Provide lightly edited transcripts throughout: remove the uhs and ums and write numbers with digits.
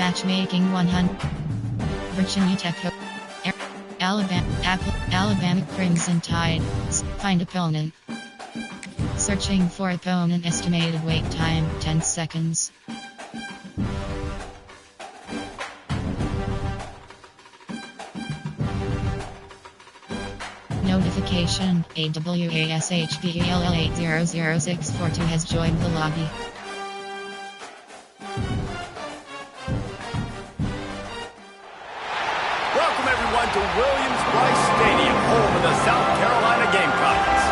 Matchmaking 100. Virginia Tech. Alabama Crimson Tide. Find opponent. Searching for opponent. Estimated wait time 10 seconds. Notification: AWASHBELL800642 has joined the lobby. Welcome everyone to Williams-Brice Stadium, home of the South Carolina Gamecocks.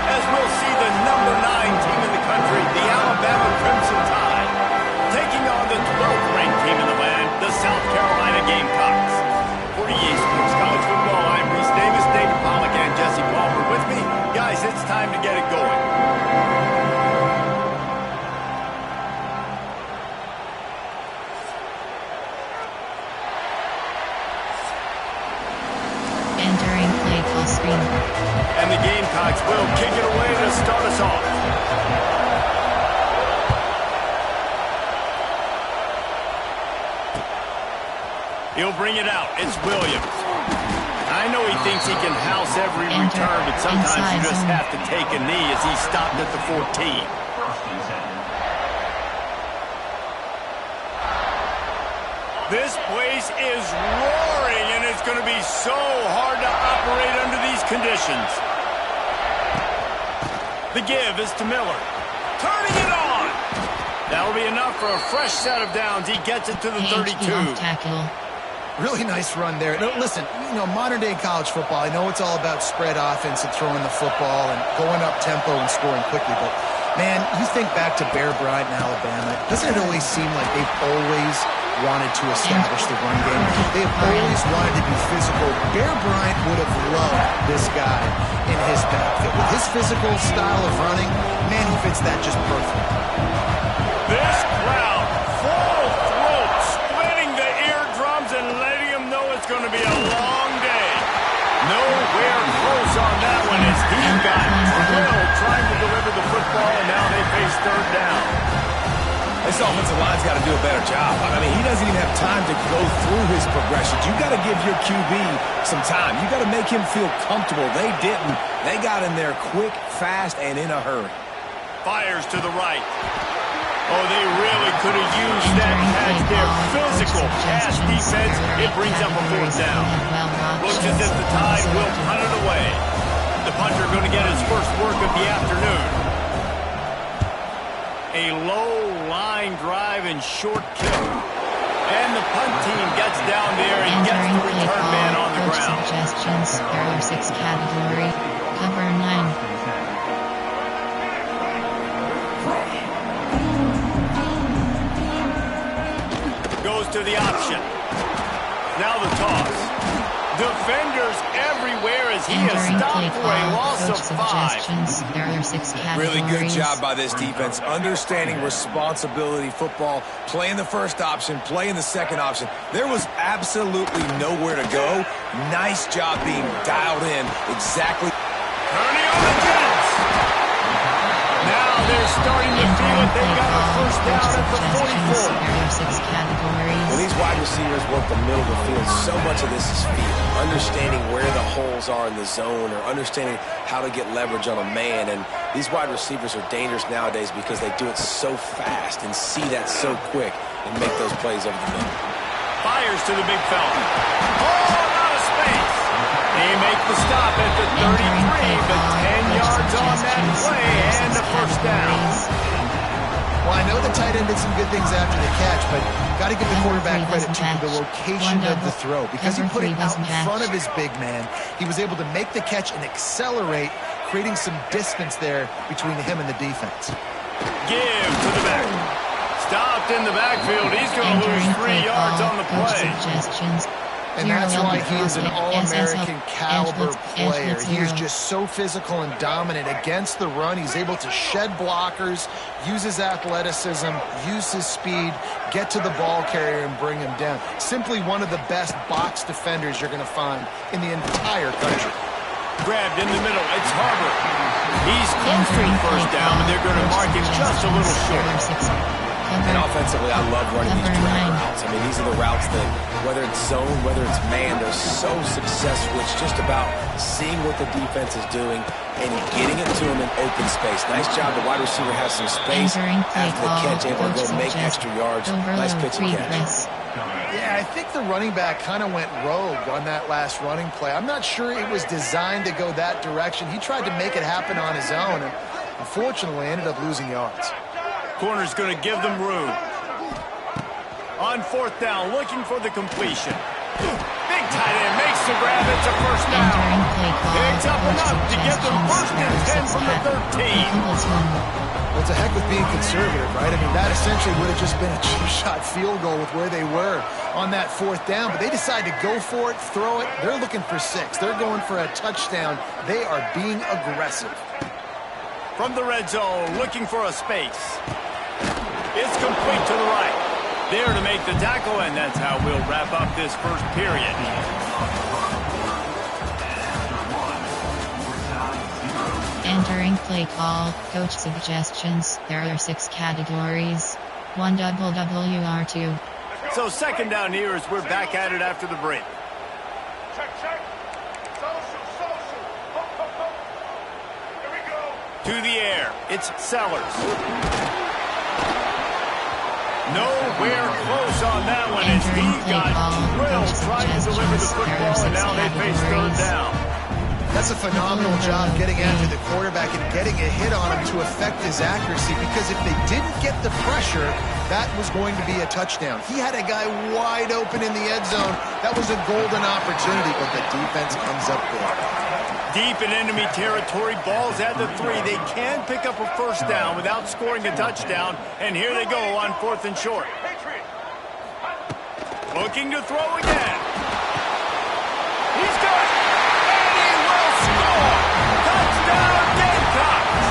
As we'll see the number 9 team in the country, the Alabama Crimson Tide, taking on the 12th ranked team in the land, the South Carolina Gamecocks. For EA Sports College Football, I'm Reese Davis, David Pollock, and Jesse Palmer with me. Guys, it's time to get it going. Entering play call screen. And the Gamecocks will kick it away to start us off. He'll bring it out. It's Williams. I know he thinks he can house every return, but sometimes you just have to take a knee as he stopped at the 14. This place is roaring, and it's going to be so hard to operate under these conditions. The give is to Miller. Turning it on! That'll be enough for a fresh set of downs. He gets it to the 32. Tackle. Really nice run there. No, listen, modern-day college football, I know it's all about spread offense and throwing the football and going up tempo and scoring quickly, but, man, you think back to Bear Bryant in Alabama, doesn't it always seem like they've always wanted to establish the run game? They've always wanted to be physical. Bear Bryant would have loved this guy in his backfield. With his physical style of running, man, he fits that just perfect. This crowd, full throat, splitting the eardrums and letting them know it's going to be a long day. Nowhere close on that one as he got drilled trying to deliver the football, and now they face third down. This offensive line's got to do a better job. I mean, he doesn't even have time to go through his progressions. You got to give your QB some time. You got to make him feel comfortable. They didn't. They got in there quick, fast, and in a hurry. Fires to the right. Oh, they really could have used that catch there. Physical pass defense. It brings up a fourth down. Looks as if the Tide will punt it away. The punter going to get his first work of the afternoon. A low line drive and short kick. And the punt team gets down there and gets the return man on the ground. Suggestions, error 6 category, cover 9. Goes to the option. Now the toss. Defenders everywhere as he is stopped for a loss of 5. Really good job by this defense, understanding responsibility football, playing the first option, playing the second option. There was absolutely nowhere to go. Nice job being dialed in exactly. Turning on the Jets. Now they're starting to feel it. They've got a first down at the 44. When these wide receivers work the middle of the field, so much of this is feel. Understanding where the holes are in the zone or understanding how to get leverage on a man. And these wide receivers are dangerous nowadays because they do it so fast and see that so quick and make those plays over the middle. Fires to the big fella. Oh, out of space. They make the stop at the 33, but 10 yards on that play and a first down. Well, I know the tight end did some good things after the catch, but got to give the quarterback credit to the location of the throw. Because he put it out in front of his big man, he was able to make the catch and accelerate, creating some distance there between him and the defense. Give to the back. Stopped in the backfield. He's going to lose 3 yards on the play. And that's why he is an All-American caliber player. He is just so physical and dominant against the run. He's able to shed blockers, use his athleticism, use his speed, get to the ball carrier and bring him down. Simply one of the best box defenders you're going to find in the entire country. Grabbed in the middle. It's Harvard. He's close to the first down, but they're going to mark him just a little short. And offensively, I love running these drag routes. I mean, these are the routes that, whether it's zone, whether it's man, they're so successful. It's just about seeing what the defense is doing and getting it to them in open space. Nice job. The wide receiver has some space after the catch, able to go make extra yards. Nice pitch and catch. Yeah, I think the running back kind of went rogue on that last running play. I'm not sure it was designed to go that direction. He tried to make it happen on his own, and unfortunately ended up losing yards. Corner's going to give them room. On fourth down, looking for the completion. Big tight end makes the grab. It's a first down. Picks up enough to get them first and 10 from the 13. Well, it's a heck of being conservative, right? I mean, that essentially would have just been a cheap-shot field goal with where they were on that fourth down. But they decide to go for it, throw it. They're looking for 6. They're going for a touchdown. They are being aggressive. From the red zone, looking for a space. It's complete to the right. There to make the tackle, and that's how we'll wrap up this first period. Entering play call, coach suggestions. There are 6 categories. 1 WR2. So second down here as we're back at it after the break. Check. Social. Here we go. To the air, it's Sellers. Nowhere close on that one as he got drilled trying to deliver the football, and now they face third down. That's a phenomenal job getting after the quarterback and getting a hit on him to affect his accuracy, because if they didn't get the pressure, that was going to be a touchdown. He had a guy wide open in the end zone. That was a golden opportunity, but the defense comes up big. Deep in enemy territory, ball's at the 3. They can pick up a first down without scoring a touchdown, and here they go on 4th and short. Looking to throw again. He's good. Touchdown, Gamecocks!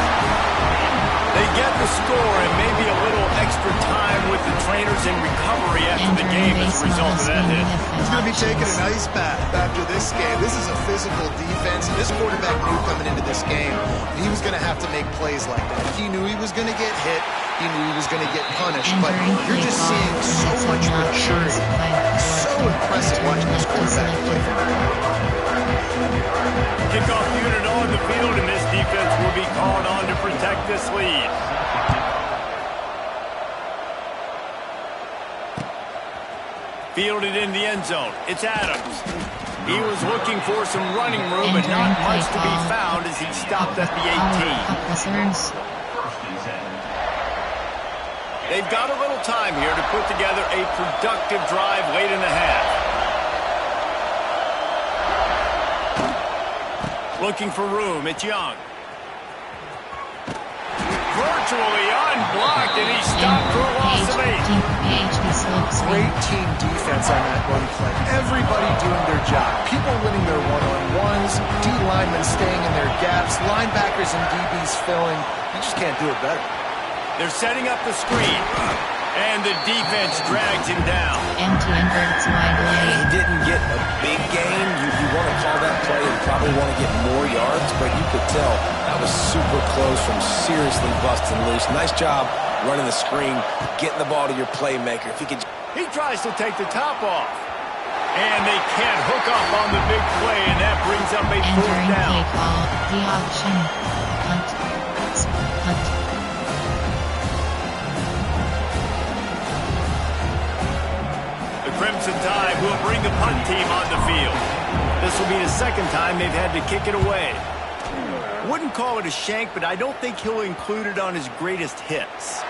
They get the score and maybe a little extra time with the trainers in recovery after the game as a result of that hit. He's going to be taking an ice bath after this game. This is a physical defense, and this quarterback knew coming into this game he was going to have to make plays like that. He knew he was going to get hit. He knew he was going to get punished, but you're just seeing so much maturity. So impressive watching this quarterback play. Kickoff unit on the field, and this defense will be called on to protect this lead. Fielded in the end zone. It's Adams. He was looking for some running room, but not much to be found as he stopped at the 18. They've got a little time here to put together a productive drive late in the half. Looking for room, it's Young. Virtually unblocked, and he's stopped for a loss of 8. Great team defense on that run play. Everybody doing their job. People winning their one-on-ones, D linemen staying in their gaps, linebackers and DBs filling. You just can't do it better. They're setting up the screen, and the defense drags him down. Empty inverts wide lane. He didn't get a big gain. You want to call that play and probably want to get more yards, but you could tell that was super close from seriously busting loose. Nice job running the screen, getting the ball to your playmaker. If he could. He tries to take the top off, and they can't hook up on the big play, and that brings up a fourth down. Play call, the option, punt. Crimson Tide will bring the punt team on the field. This will be the second time they've had to kick it away. Wouldn't call it a shank, but I don't think he'll include it on his greatest hits.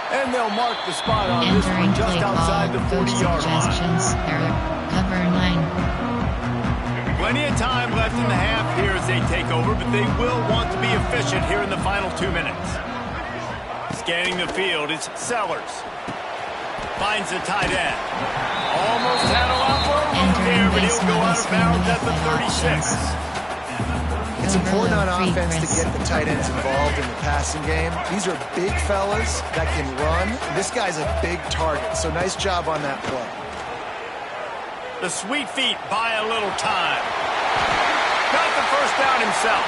And they'll mark the spot on this one just outside the 40-yard line. Cover 9. Plenty of time left in the half here as they take over, but they will want to be efficient here in the final 2 minutes. Scanning the field, it's Sellers. Finds the tight end. Almost had a lot more room there, but he'll go out of bounds at the 36. It's important on offense to get the tight ends involved in the passing game. These are big fellas that can run. This guy's a big target, so nice job on that play. The sweet feet buy a little time. Got the first down himself.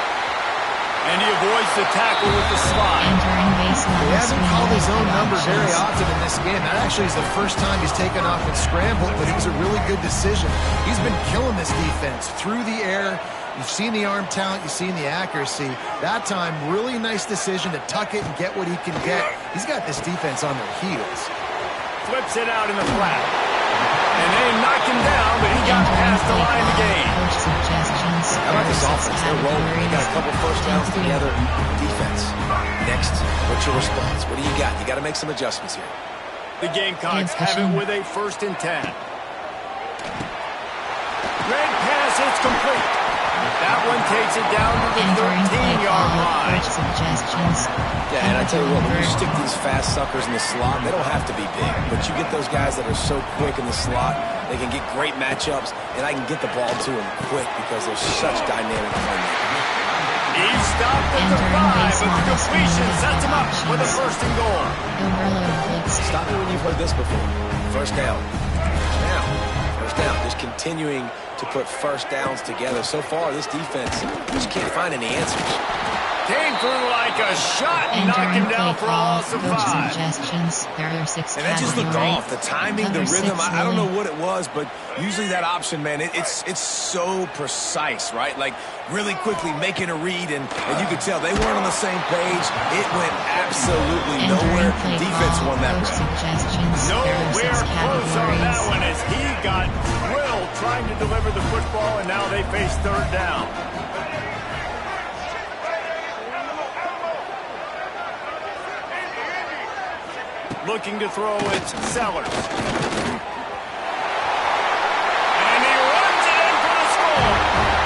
And he avoids the tackle with the slide. Entering baseline. He hasn't called his own number very options. often in this game. That actually is the first time he's taken off and scrambled, but it was a really good decision. He's been killing this defense through the air. You've seen the arm talent, you've seen the accuracy. That time, really nice decision to tuck it and get what he can get. He's got this defense on their heels. Flips it out in the flat. And they knock him down, but he got past the line of the game. Coach suggestions. How about this offense? They're rolling. They got a couple first downs together. Defense. Next, what's your response? What do you got? You got to make some adjustments here. The Gamecocks have it with a 1st and 10. Great pass, it's complete. That one takes it down to the 13-yard line. Coach suggestions. Yeah, and I tell you what, when you stick these fast suckers in the slot, they don't have to be big. But you get those guys that are so quick in the slot, they can get great matchups, and I can get the ball to them quick because they're such dynamic playmakers. He's stopped at the 5, but the completion sets him up with a 1st and goal. Stop me when you've heard this before. First down. First down. Just continuing to put first downs together. So far, this defense just can't find any answers. Came through like a shot and knocked him down for a loss of 5. Suggestions. There are 6 And that just looked off. The timing, the rhythm, I don't know what it was, but usually that option, man, it's so precise, right? Like really quickly making a read, and you could tell they weren't on the same page. It went absolutely nowhere. Defense won that round. Nowhere close on that one as he got drilled trying to deliver the football, and now they face 3rd down. Looking to throw it, Sellers. And he runs it in for the score.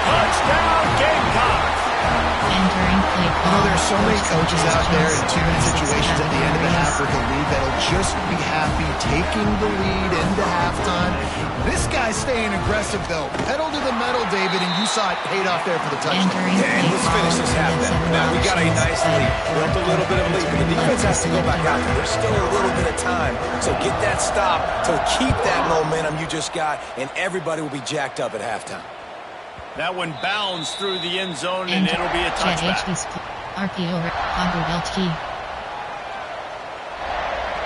Touchdown, Gamecocks. Entering play call. You know, there's so many coaches out there in 2-minute situations at the end of the half or the lead that'll just be happy taking the lead into halftime. This guy's staying aggressive, though. Pedal to the metal, David, and you saw it paid off there for the touchdown. Yeah, and let's finish this half then. Now, we got a nice lead. Built a little bit of a lead, but the defense has to go back out there. There's still a little bit of time. So get that stop to keep that momentum you just got, and everybody will be jacked up at halftime. That one bounds through the end zone, and it'll be a touchback.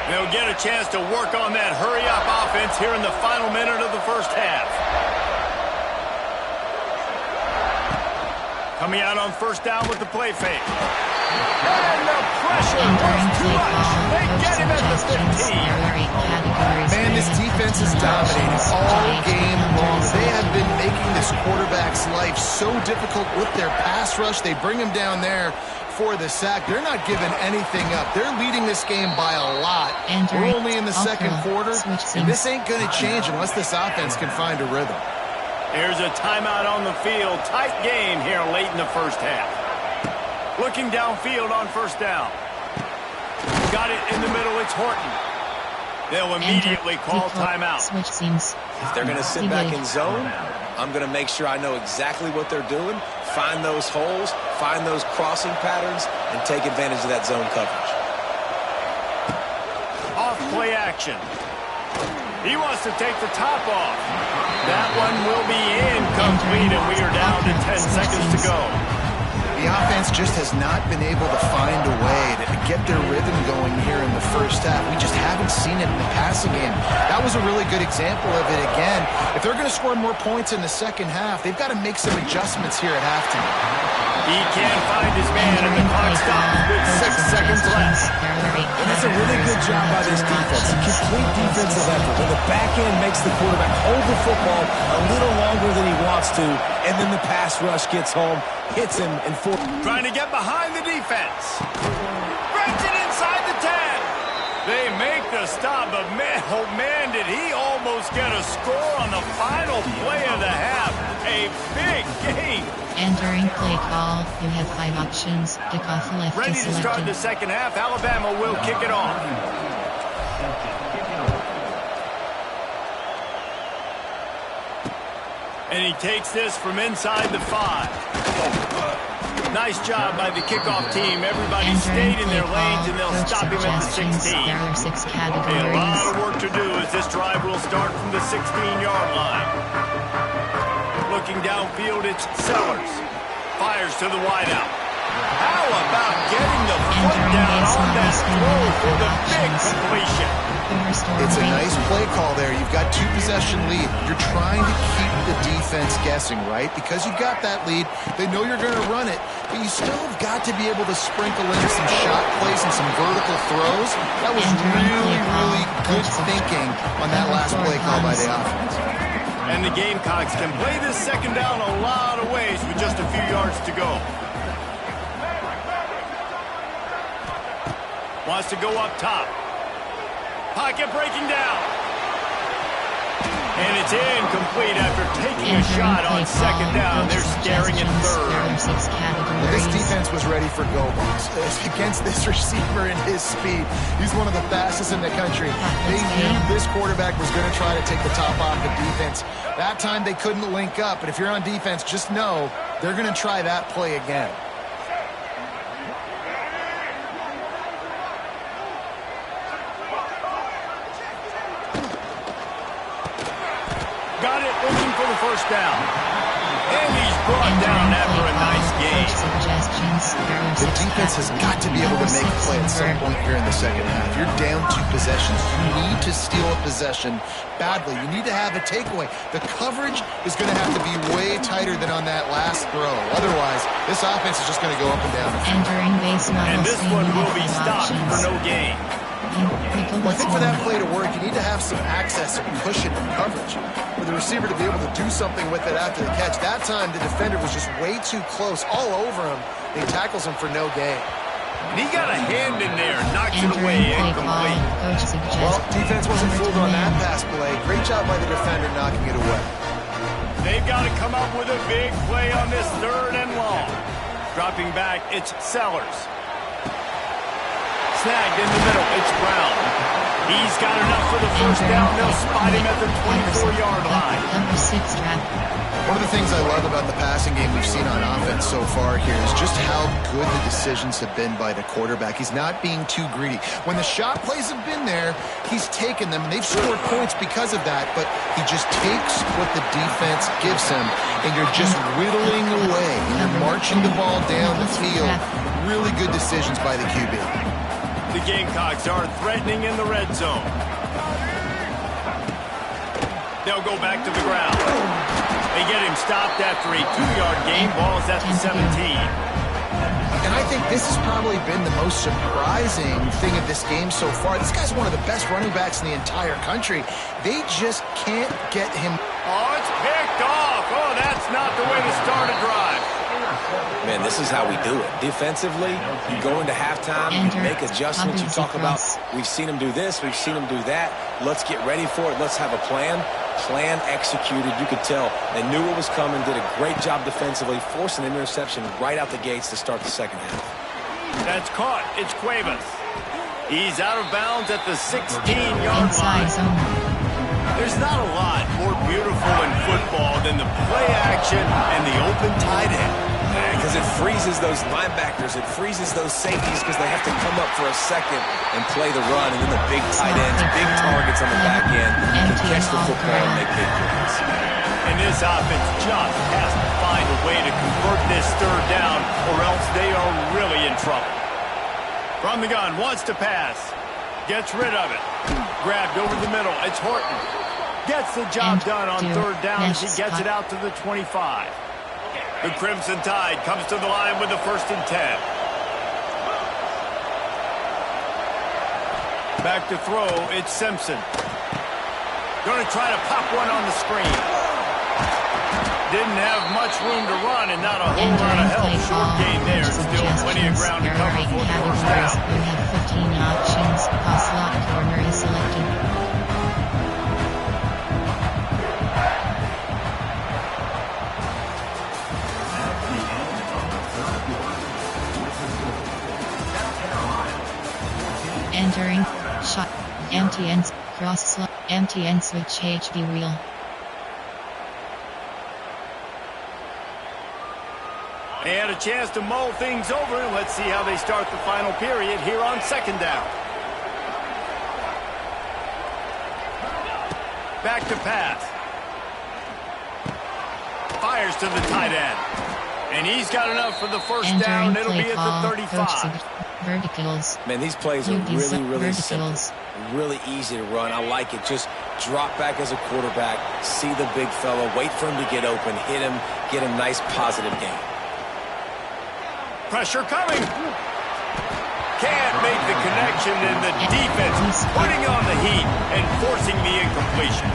They'll get a chance to work on that hurry-up offense here in the final minute of the 1st half. Coming out on 1st down with the play fake. And the pressure was too much. They get him at the 15. Man, this defense is dominating all game long. They have been making this quarterback's life so difficult with their pass rush. They bring him down there for the sack. They're not giving anything up. They're leading this game by a lot. We're only in the 2nd quarter, and this ain't going to change unless this offense can find a rhythm. Here's a timeout on the field. Tight game here late in the 1st half. Looking downfield on 1st down. Got it in the middle. It's Horton. They'll immediately call timeout. If they're going to sit back in zone, I'm going to make sure I know exactly what they're doing, find those holes, find those crossing patterns, and take advantage of that zone coverage. Off play action. He wants to take the top off. That one will be incomplete, and we are down to 10 seconds to go. The offense just has not been able to find a way to get their rhythm going here in the 1st half. We just haven't seen it in the passing game. That was a really good example of it again. If they're going to score more points in the 2nd half, they've got to make some adjustments here at halftime. He can't find his man, and the clock stops with 6 seconds left. And that's a really good job by this defense. A complete defensive effort where the back end makes the quarterback hold the football a little longer than he wants to, and then the pass rush gets home, hits him, and trying to get behind the defense. Brings it inside the 10. They make the stop, but man, oh man, did he almost get a score on the final play of the half. A big game. Entering play call. You have 5 options. Kickoff left Ready to start the 2nd half. Alabama will kick it off. And he takes this from inside the 5. Nice job by the kickoff team. Everybody stayed in their lanes, and they'll stop him at the 16. There are 6 categories. A lot of work to do as this drive will start from the 16-yard line. Looking downfield, it's Sellers. Fires to the wideout. How about getting the foot down on that throw for the big completion? It's a nice play call there. You've got 2-possession lead. You're trying to keep the defense guessing, right? Because you've got that lead, they know you're going to run it, but you still have got to be able to sprinkle in some shot plays and some vertical throws. That was really, really good thinking on that last play call by the offense. And the Gamecocks can play this second down a lot of ways with just a few yards to go. Wants to go up top. Pocket breaking down. And it's incomplete after taking a shot on second down. They're staring at third. Well, this defense was ready for go balls. Against this receiver and his speed, he's one of the fastest in the country. They knew this quarterback was going to try to take the top off the defense. That time they couldn't link up, but if you're on defense, just know they're going to try that play again. Got it, looking for the first down. And he's brought down after a nice game. The defense has got to be able to make a play at some point here in the second half. You're down 2 possessions. You need to steal a possession badly. You need to have a takeaway. The coverage is going to have to be way tighter than on that last throw. Otherwise, this offense is just going to go up and down. And this one will be stopped for no gain. Well, I think for that play to work, you need to have some access and cushion and coverage for the receiver to be able to do something with it after the catch. That time, the defender was just way too close, all over him. He tackles him for no gain. And he got a hand in there, knocks it away, incomplete. Well, defense wasn't fooled on that pass play. Great job by the defender knocking it away. They've got to come up with a big play on this 3rd and long. Dropping back, it's Sellers. Snagged in the middle, it's Brown. He's got enough for the first down. They'll spot him at the 24-yard line. One of the things I love about the passing game we've seen on offense so far here is just how good the decisions have been by the quarterback. He's not being too greedy. When the shot plays have been there, he's taken them. They've scored points because of that, but he just takes what the defense gives him, and you're just whittling away, and you're marching the ball down the field. Really good decisions by the QB. The Gamecocks are threatening in the red zone. They'll go back to the ground. They get him stopped after a 2-yard gain. Ball's at the 17. And I think this has probably been the most surprising thing of this game so far. This guy's one of the best running backs in the entire country. They just can't get him. Oh, it's picked off. Oh, that's not the way to start a drive. Man, this is how we do it. Defensively, you go into halftime, you make adjustments, you talk about, we've seen them do this, we've seen them do that. Let's get ready for it. Let's have a plan. Plan executed. You could tell they knew what was coming, did a great job defensively, forced an interception right out the gates to start the second half. That's caught. It's Cuevas. He's out of bounds at the 16-yard line. There's not a lot more beautiful in football than the play action and the open tight end. Because it freezes those linebackers, it freezes those safeties because they have to come up for a second and play the run, and then the big tight ends, big targets on the back end can catch the football and make big plays. And this offense just has to find a way to convert this 3rd down, or else they are really in trouble. From the gun, wants to pass. Gets rid of it. Grabbed over the middle. It's Horton. Gets the job done on 3rd down as he gets it out to the 25. The Crimson Tide comes to the line with the 1st and 10. Back to throw, it's Simpson. Going to try to pop one on the screen. Didn't have much room to run and not a whole lot of help. Short gain there. Still plenty of ground to cover for the first down. We have 15 options. Pass lock corner is selected. Entering. Shot. Empty ends. Cross slot. Empty end switch HB wheel. They had a chance to mull things over, and let's see how they start the final period here on 2nd down. Back to pass. Fires to the tight end. And he's got enough for the first down. It'll be at the 35. Verticals. Man, these plays are really simple. Really easy to run. I like it. Just drop back as a quarterback, see the big fella, wait for him to get open, hit him, get a nice positive gain. Pressure coming. Can't make the connection, and the defense putting on the heat and forcing the incompletion.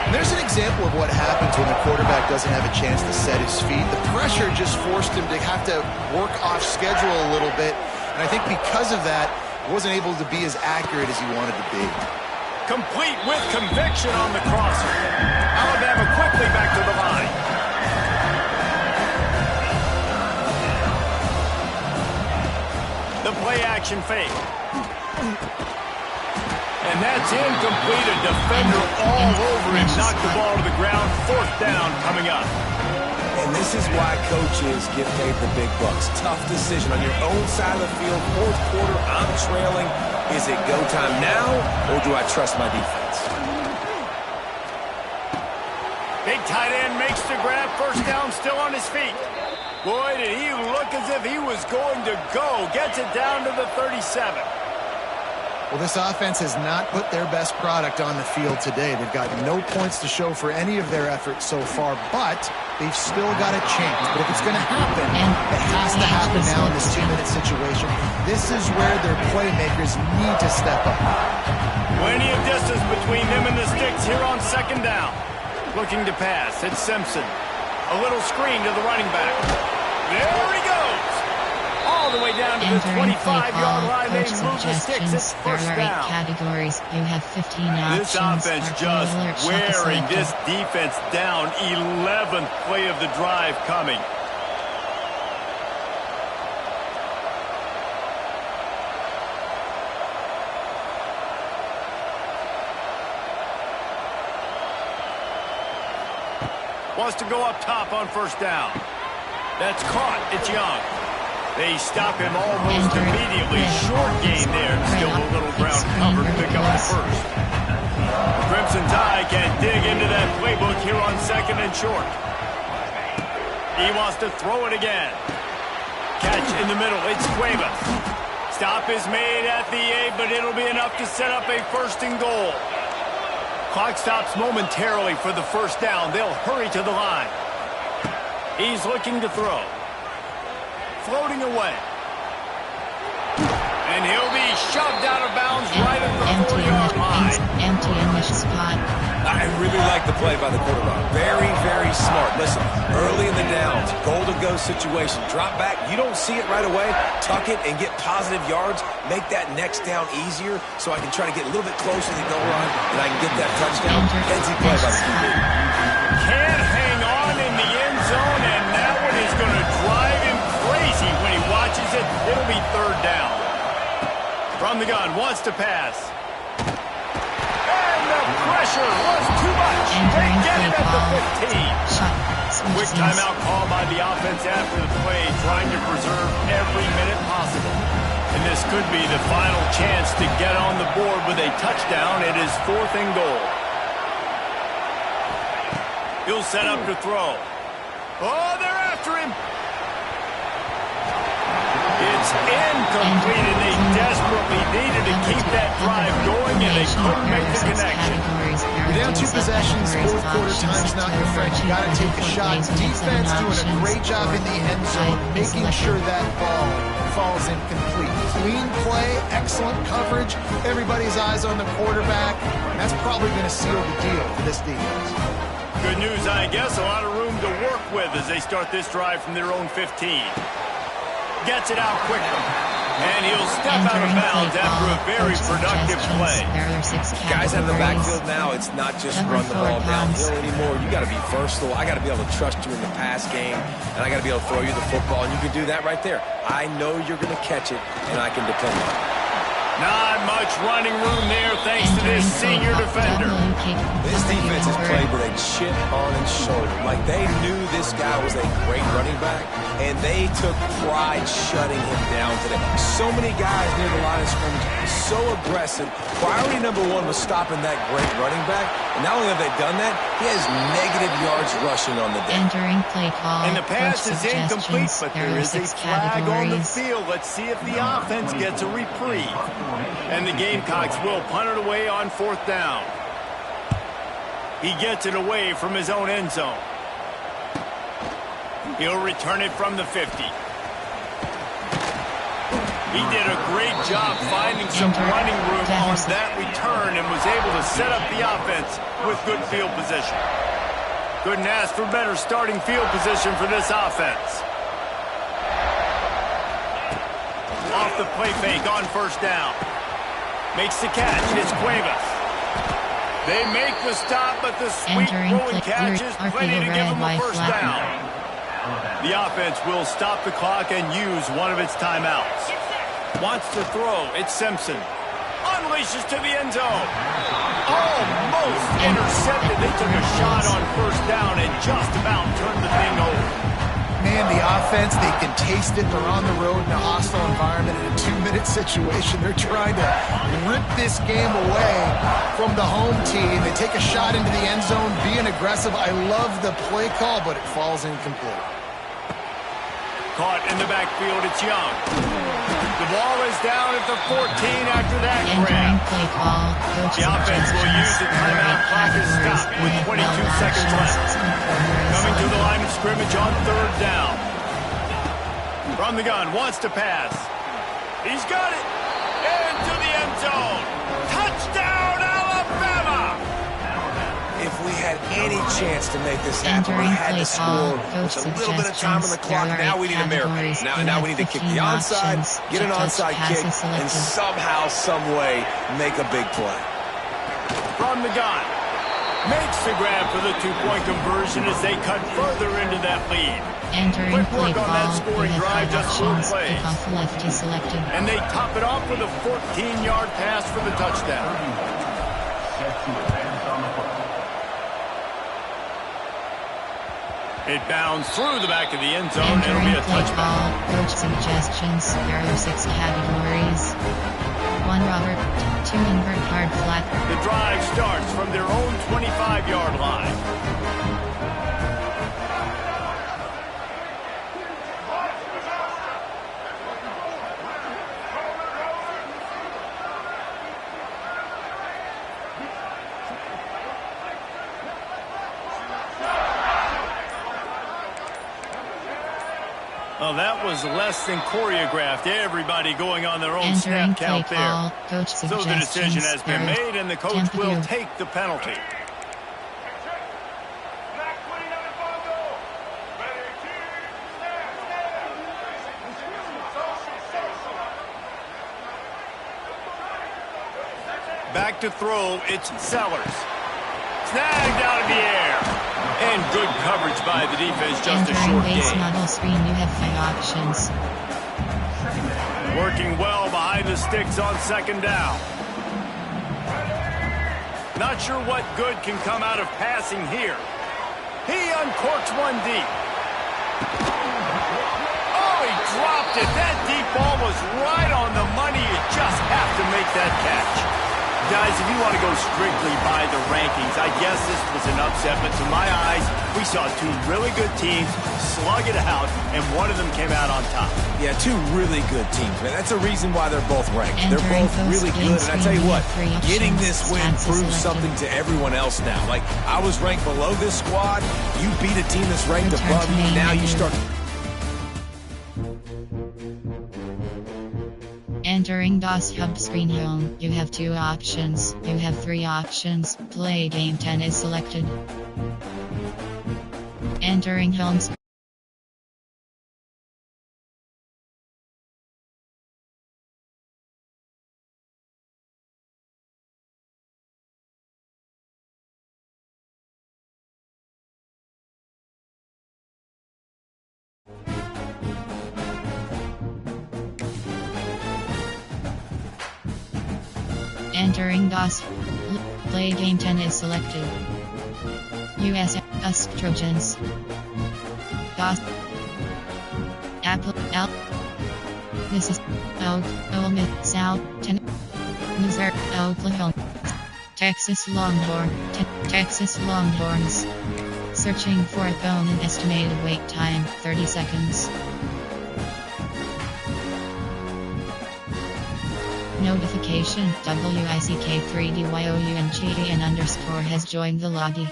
And there's an example of what happens when the quarterback doesn't have a chance to set his feet. The pressure just forced him to have to work off schedule a little bit. And I think because of that, he wasn't able to be as accurate as he wanted to be. Complete with conviction on the crosser. Alabama quickly back to the line. The play action fake. And that's incomplete. A defender all over him. Knocked the ball to the ground. Fourth down coming up. And this is why coaches get paid the big bucks. Tough decision on your own side of the field. Fourth quarter, I'm trailing. Is it go time now, or do I trust my defense? Big tight end makes the grab. First down, still on his feet. Boy, did he look as if he was going to go. Gets it down to the 37. Well, this offense has not put their best product on the field today. They've got no points to show for any of their efforts so far, but they've still got a chance. But if it's going to happen, it has to happen now in this 2-minute situation. This is where their playmakers need to step up. Plenty of distance between them and the sticks here on second down. Looking to pass. It's Simpson. A little screen to the running back. There he goes. All the way down to the 25-yard line. They move the sticks. It's first down. Categories. You have 15 options. This offense just wearing this defense down. 11th play of the drive coming. Wants to go up top on first down. That's caught. It's Young. They stop him almost immediately. Short gain there. Still a little ground cover to pick up the first. Crimson Tide can dig into that playbook here on second and short. He wants to throw it again. Catch in the middle. It's Cuevas. Stop is made at the 8, but it'll be enough to set up a first and goal. Clock stops momentarily for the first down. They'll hurry to the line. He's looking to throw. Floating away. And he'll be shoved out of bounds right at the 40-yard line. Empty in the spot. I really like the play by the quarterback. Very, very smart. Listen, early in the downs, goal-to-go situation. Drop back. You don't see it right away. Tuck it and get positive yards. Make that next down easier so I can try to get a little bit closer to the goal line and I can get that touchdown. Headsy play by the QB. Can't hang on in the end zone, and that one is going to drive him crazy when he watches it. It'll be third down. From the gun, wants to pass. And the pressure was too much. They get him at the 15. Quick timeout call by the offense after the play, trying to preserve every minute possible. And this could be the final chance to get on the board with a touchdown. It is fourth and goal. He'll set up to throw. Oh, they're after him. It's incomplete, and they desperately needed to keep that drive going, and they couldn't make the connection. You're down 2 possessions, fourth quarter, time's not your friend. You got to take a shot. Defense doing a great job in the end zone, making sure that ball falls incomplete. Clean play, excellent coverage, everybody's eyes on the quarterback. That's probably going to seal the deal for this defense. Good news, I guess. A lot of room to work with as they start this drive from their own 15. Gets it out quickly. And he'll step out of bounds after a very productive play. Guys out of the backfield now, it's not just run the ball downhill anymore. You got to be versatile. I got to be able to trust you in the pass game, and I got to be able to throw you the football, and you can do that right there. I know you're going to catch it, and I can depend on it. Not much running room there thanks to this senior defender. This defense has played with a a chip on his shoulder. Like, they knew this guy was a great running back, and they took pride shutting him down today. So many guys near the line of scrimmage, so aggressive. Priority number one was stopping that great running back. And not only have they done that, he has negative yards rushing on the day. Entering play call. And the pass is incomplete, but there is a flag on the categories. field. Let's see if the offense gets a reprieve. And the Gamecocks will punt it away on 4th down. He gets it away from his own end zone. He'll return it from the 50. He did a great job finding some running room on that return and was able to set up the offense with good field position. Couldn't ask for better starting field position for this offense. Off the play fake on 1st down. Makes the catch. It's Cuevas. They make the stop, but the sweet rolling catch is plenty to give them a 1st down. The offense will stop the clock and use one of its timeouts. Wants to throw. It's Simpson. Unleashes to the end zone. Almost intercepted. They took a shot on 1st down and just about turned the thing over. Man, the offense, they can taste it. They're on the road in a hostile environment in a 2-minute situation. They're trying to rip this game away from the home team. They take a shot into the end zone, being aggressive. I love the play call, but it falls incomplete. Caught in the backfield, it's Young. The ball is down at the 14 after that Entering grab. play call. The offense will use the timeout clock as stop with 22 seconds left. Coming to the line of scrimmage on 3rd down. From the gun, wants to pass. He's got it. Into the end zone. Touchdown, Alabama! If we had any chance to make this happen, we had to score with a little bit of time on the clock. Now we need a miracle. Now we need to kick the onside, get an onside kick, and somehow, some way, make a big play. From the gun. Makes the grab for the 2-point conversion as they cut further into that lead. Entering Quick play work on that call. scoring You have drive, just 4 options. plays. Kickoff left is selected. And they top it off with a 14-yard pass for the touchdown. It bounds through the back of the end zone. It'll be Entering a play touchback. call. Coach suggestions. There are 6 categories. 1 Robert. 2 invert hard flat. The drive starts from their own 25-yard line. Well, that was less than choreographed. Everybody going on their own Entering snap play count there. call. Coach So suggestions. the decision has been There made, and the coach will take the penalty. Black queen on the bundle. Ready, team, snap. Back to throw, it's Sellers. Snagged out of the air. And good coverage by the defense, just a Entering short base gain. model screen. You have 5 options. Working well behind the sticks on 2nd down. Not sure what good can come out of passing here. He uncorks one deep. Oh, he dropped it. That deep ball was right on the money. You just have to make that catch. Guys, if you want to go strictly by the rankings, I guess this was an upset, but to my eyes, we saw 2 really good teams slug it out, and one of them came out on top. Yeah, 2 really good teams, man. That's a reason why they're both ranked. Entering They're both those really good, and I tell you what, screen, getting options, this win stats proves selected. something to everyone else now. Like, I was ranked below this squad. You beat a team that's ranked Return above to you. main Now you menu. start... Entering DOS Hub screen home. You have 2 options. You have 3 options. Play game 10 is selected. Entering home screen. Entering DOS. Play game 10 is selected. US estrogens. Goss. Apple. This is Oklahoma, South Missouri, Oklahoma. Texas Longhorn. Texas Longhorns. Searching for a bone and estimated wait time 30 seconds. Notification WICK3DYOUNGEN_ has joined the lobby.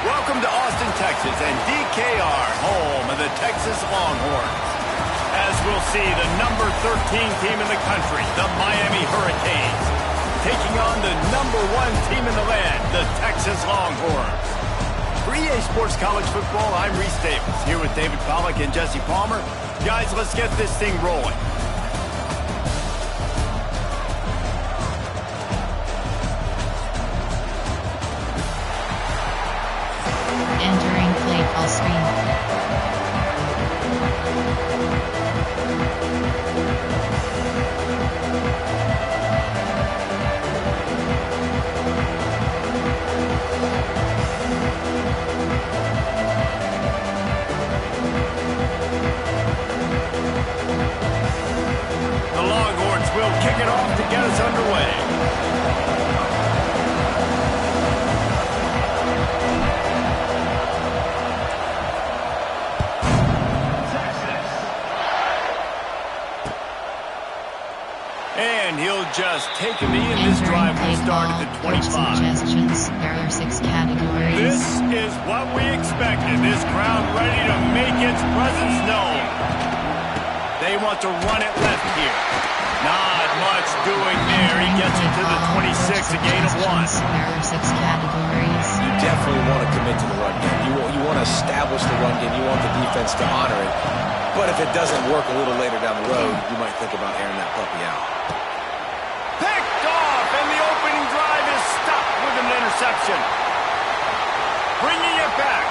Welcome to Austin, Texas, and DKR, home of the Texas Longhorns. As we'll see, the number 13 team in the country, the Miami Hurricanes, taking on the number 1 team in the land, the Texas Longhorns. For EA Sports College Football, I'm Reese Davis, here with David Pollack and Jesse Palmer. Guys, let's get this thing rolling. Entering play call screen. The Longhorns will kick it off to get us underway. And he'll just take a knee, and this drive will start at the 25. Suggestions. There are 6 categories. This is what we expected. This crowd ready to make its presence known. They want to run it left here. Not much doing there. He gets it to the 26, a gain of 1. There are 6 categories. You definitely want to commit to the run game. You want to establish the run game. You want the defense to honor it. But if it doesn't work a little later down the road, you might think about airing that puppy out. Picked off, and the opening drive is stopped with an interception. Bringing it back.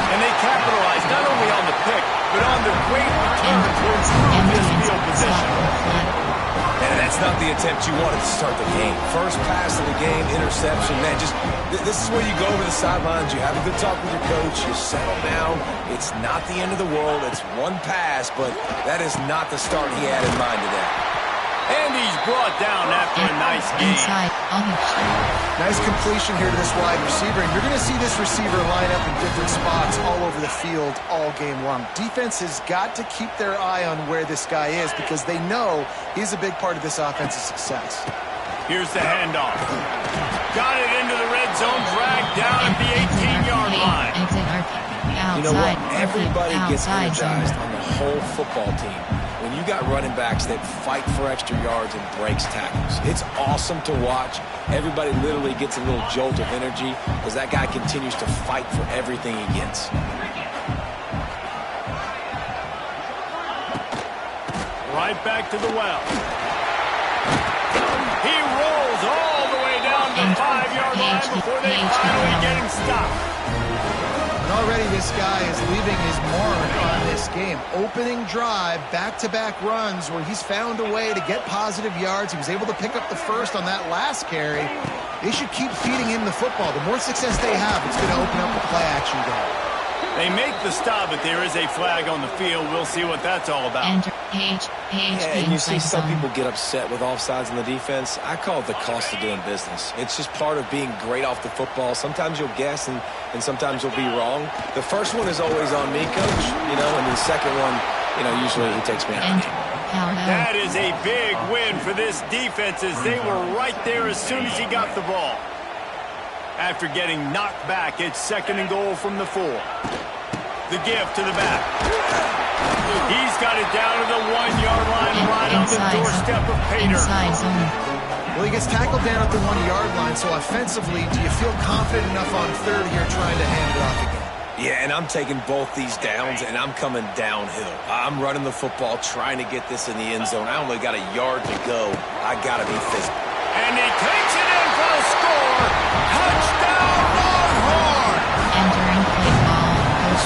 And they capitalize not only on the pick, but on the great return towards this field position. And that's not the attempt you wanted to start the game. First pass of the game, interception. Man, this is where you go over the sidelines. You have a good talk with your coach. You settle down. It's not the end of the world. It's one pass, but that is not the start he had in mind today. And he's brought down after a nice game. Inside. Nice completion here to this wide receiver, and you're going to see this receiver line up in different spots all over the field all game long. Defense has got to keep their eye on where this guy is because they know he's a big part of this offense's success. Here's the handoff. Got it into the red zone, dragged down at the 18-yard line. You know what? Everybody gets energized on the whole football team when you got running backs that fight for extra yards and breaks tackles. It's awesome to watch. Everybody literally gets a little jolt of energy as that guy continues to fight for everything he gets. Right back to the well. He rolls all the way down the 5-yard line before they finally get him stopped. And already this guy is leaving his mark on this game. Opening drive, back-to-back runs where he's found a way to get positive yards. He was able to pick up the first on that last carry. They should keep feeding him the football. The more success they have, it's going to open up the play-action game. They make the stop, but there is a flag on the field. We'll see what that's all about. Enter page And you see some zone. people get upset with offsides in the defense. I call it the cost of doing business. It's just part of being great off the football. Sometimes you'll guess and sometimes you'll be wrong. The first one is always on me, coach, and the second one, usually he takes me out. That is a big win for this defense as they were right there as soon as he got the ball. After getting knocked back, it's 2nd and goal from the 4. The gift to the back. He's got it down to the 1-yard line, right on the doorstep of Pater. Well, he gets tackled down at the 1-yard line, so offensively, do you feel confident enough on 3rd here trying to hand it off again? Yeah, and I'm taking both these downs, and I'm coming downhill. I'm running the football, trying to get this in the end zone. I only got a yard to go. I got to be physical. And he takes it in for the score. Touchdown, Longhorn! Entering play call.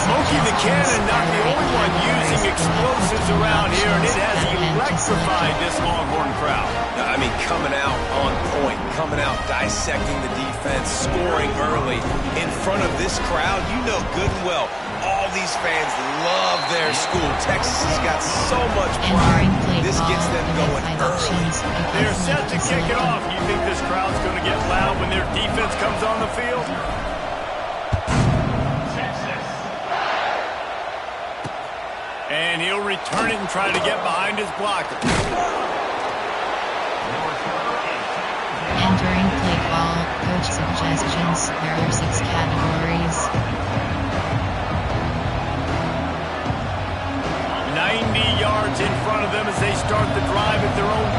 Coach Ricky the Cannon, not the only one using explosives around here, and it has electrified this Longhorn crowd. I mean, coming out on point, coming out, dissecting the defense, scoring early in front of this crowd. You know good and well, all these fans love their school. Texas has got so much pride. This gets them going early. They're set to kick it off. You think this crowd's going to get loud when their defense comes on the field? And he'll return it and try to get behind his blocker. Entering play call, coach suggestions, there are 6 categories. 90 yards in front of them as they start the drive at their own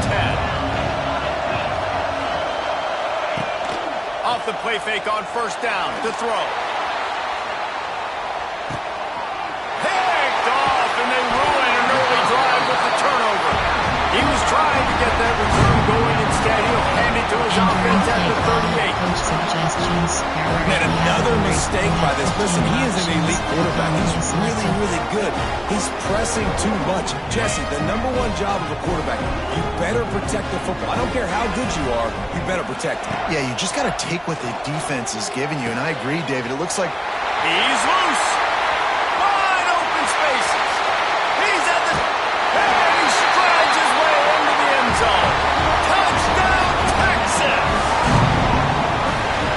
10. Off the play fake on first down, to throw. And they ruin an early drive with the turnover. He was trying to get that return going. Instead, he'll hand it to his offense at the 38. Coach suggestions. Man, another mistake by this. Listen, he is an elite quarterback. He's really, really good. He's pressing too much. Jesse, the #1 job of a quarterback, you better protect the football. I don't care how good you are, you better protect it. Yeah, you just got to take what the defense is giving you, and I agree, David. It looks like he's loose. Wide open spaces. He's at the... And he strides his way into the end zone. Touchdown, Texas!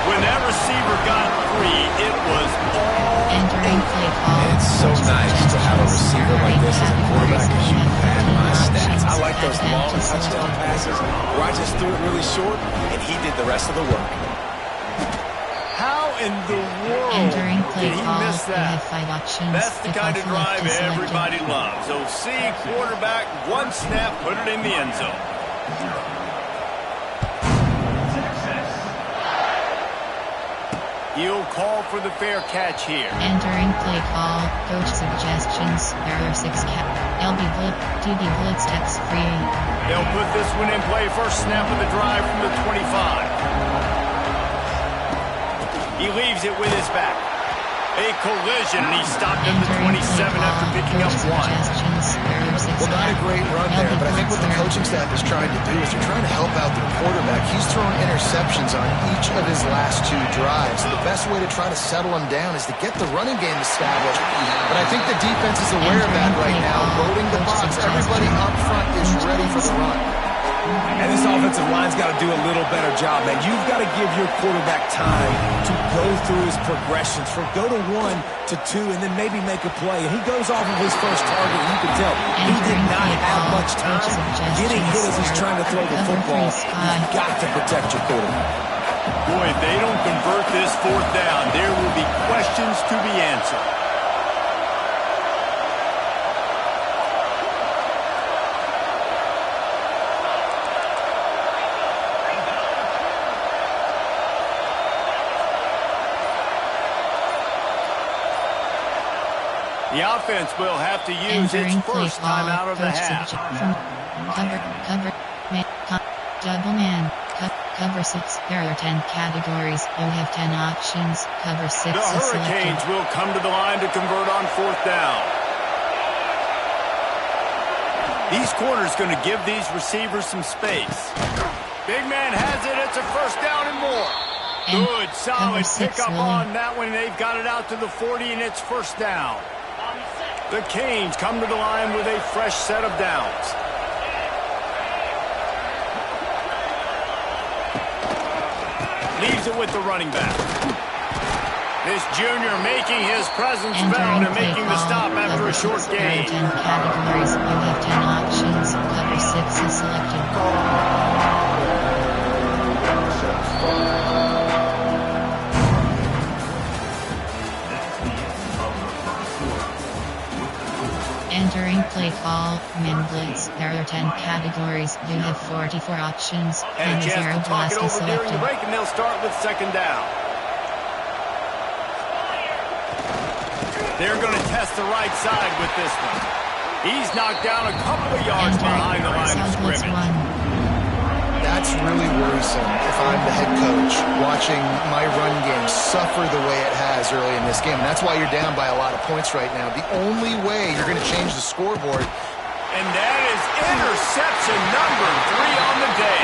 When that receiver got free, it was all... Entering play call. It's so nice to have a receiver like this as a quarterback because you pad my stats. I like those long touchdown passes where I just threw it really short and he did the rest of the work. How in the world Entering play did he call. miss You that? have 5 options. That's the If kind of off drive left is selected. everybody loves. OC quarterback, one snap, put it in the end zone. He'll call for the fair catch here. Entering play call, coach suggestions. There are 6 LB blitz, DB blitz text free. They'll put this one in play. First snap of the drive from the 25. He leaves it with his back. A collision, and he stopped at the 27 after picking up 1. Well, not a great run there, but I think what the coaching staff is trying to do is they're trying to help out their quarterback. He's thrown interceptions on each of his last 2 drives. So the best way to try to settle him down is to get the running game established. But I think the defense is aware of that right now, loading the box. Everybody up front is ready for the run. And this offensive line's got to do a little better job, man. You've got to give your quarterback time to go through his progressions from go to 1 to 2 and then maybe make a play. And he goes off of his first target, and you can tell he did not have much time getting hit as he's trying to throw the football. You've got to protect your quarterback. Boy, if they don't convert this 4th down, there will be questions to be answered. The offense will have to use its first time out of the half. Cover, double man, cover 6. There are 10 categories. You have 10 options. Cover 6 The is Hurricanes selected. will come to the line to convert on 4th down. These corners going to give these receivers some space. Big man has it. It's a first down and more. And good, solid pickup Willie. on that one. They've got it out to the 40, and it's first down. The Canes come to the line with a fresh set of downs. Leaves it with the running back. This junior making his presence felt and making the stop after a short gain. 10 categories. You have 10 options. Cover 6 is selected. Entering play call, min blitz. There are 10 categories. You have 44 options. And a chance zero to talk it blast is over during the selected. break, and they'll start with 2nd down. They're going to test the right side with this one. He's knocked down a couple of yards behind the line of scrimmage. That's That's really worrisome if I'm the head coach watching my run game suffer the way it has early in this game. And that's why you're down by a lot of points right now. The only way you're going to change the scoreboard. And that is interception number 3 on the day.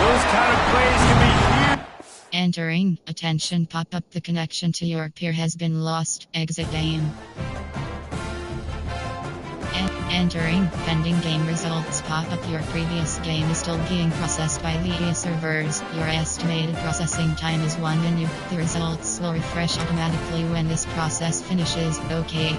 Those kind of plays can be huge. Entering. Attention, pop up. The connection to your peer has been lost. Exit game. Entering. Pending game results pop up. Your previous game is still being processed by the servers. Your estimated processing time is 1 minute. The results will refresh automatically when this process finishes. OK.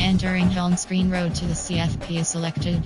Entering home screen road to the CFP is selected.